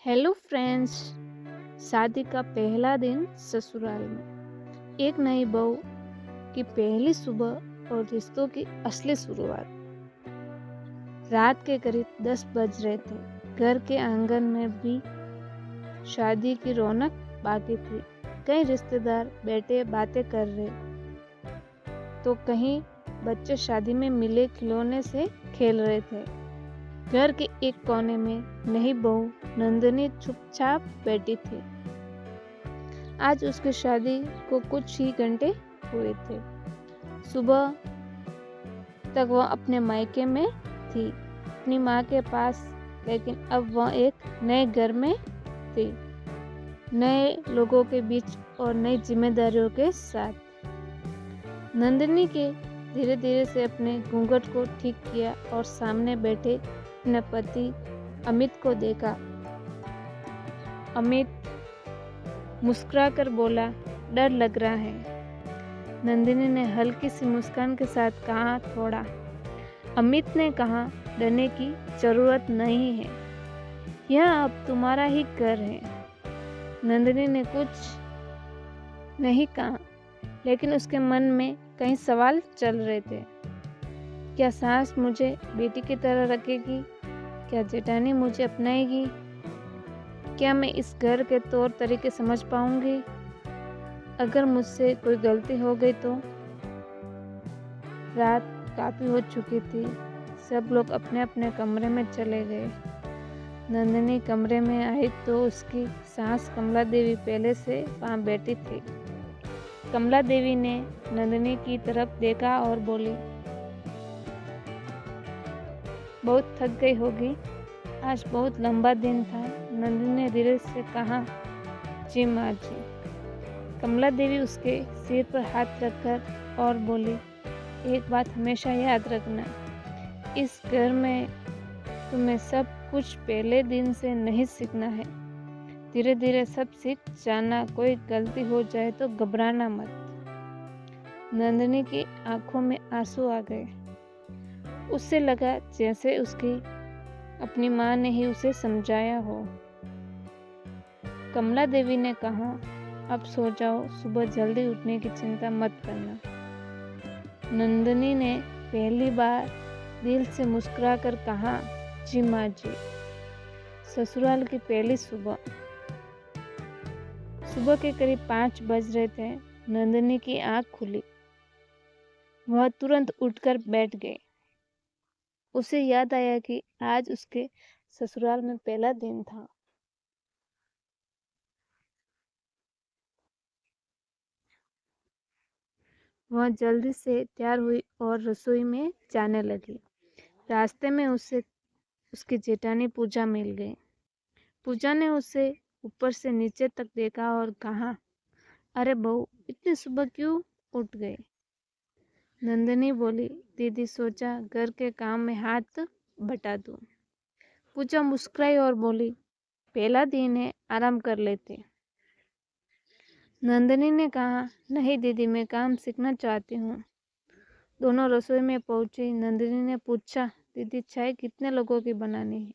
Hello friends. शादी का पहला दिन ससुराल में। एक नई बहू की पहली सुबह और रिश्तों की असली शुरुआत। रात के करीब 10 बज रहे थे। घर के आंगन में भी शादी की रौनक बाकी थी। कई रिश्तेदार बैठे बातें कर रहे तो कहीं बच्चे शादी में मिले खिलौने से खेल रहे थे। घर के एक कोने में नई बहू नंदिनी चुपचाप बैठी थी। आज उसकी शादी को कुछ ही घंटे हुए थे। सुबह तक वह अपने मायके में थी, अपनी माँ के पास, लेकिन अब वह एक नए घर में थी, नए लोगों के बीच और नई जिम्मेदारियों के साथ। नंदिनी के धीरे धीरे से अपने घूंघट को ठीक किया और सामने बैठे अपने पति अमित को देखा। अमित मुस्कुराकर बोला, डर लग रहा है। नंदिनी ने हल्की सी मुस्कान के साथ कहा, थोड़ा। अमित ने कहा, डरने की जरूरत नहीं है, यह अब तुम्हारा ही घर है। नंदिनी ने कुछ नहीं कहा, लेकिन उसके मन में कई सवाल चल रहे थे। क्या सास मुझे बेटी की तरह रखेगी? क्या जेठानी मुझे अपनाएगी? क्या मैं इस घर के तौर तरीके समझ पाऊंगी? अगर मुझसे कोई गलती हो गई तो? रात काफी हो चुकी थी। सब लोग अपने अपने कमरे में चले गए। नंदिनी कमरे में आई तो उसकी सास कमला देवी पहले से वहां बैठी थी। कमला देवी ने नंदिनी की तरफ देखा और बोली, बहुत थक गई होगी, आज बहुत लंबा दिन था। नंदिनी ने धीरे से कहा, जी माँ जी। कमला देवी उसके सिर पर हाथ रखकर और बोली, एक बात हमेशा याद रखना, इस घर में तुम्हें सब कुछ पहले दिन से नहीं सीखना है, धीरे धीरे सब सीख जाना। कोई गलती हो जाए तो घबराना मत। नंदिनी की आंखों में आंसू आ गए। उससे लगा जैसे उसकी अपनी माँ ने ही उसे समझाया हो। कमला देवी ने कहा, अब सो जाओ, सुबह जल्दी उठने की चिंता मत करना। नंदिनी ने पहली बार दिल से मुस्कुराकर कहा, जी माँ जी। ससुराल की पहली सुबह। सुबह के करीब 5 बज रहे थे। नंदिनी की आंख खुली। वह तुरंत उठकर बैठ गई। उसे याद आया कि आज उसके ससुराल में पहला दिन था। वह जल्दी से तैयार हुई और रसोई में जाने लगी। रास्ते में उसे उसकी जेठानी पूजा मिल गई। पूजा ने उसे ऊपर से नीचे तक देखा और कहा, अरे बहू, इतनी सुबह क्यों उठ गई? नंदिनी बोली, दीदी सोचा घर के काम में हाथ बटा दूं। पूजा मुस्कुराई और बोली, पहला दिन है, आराम कर लेते। नंदिनी ने कहा, नहीं दीदी, मैं काम सीखना चाहती हूँ। दोनों रसोई में पहुंची। नंदिनी ने पूछा, दीदी चाय कितने लोगों की बनानी है?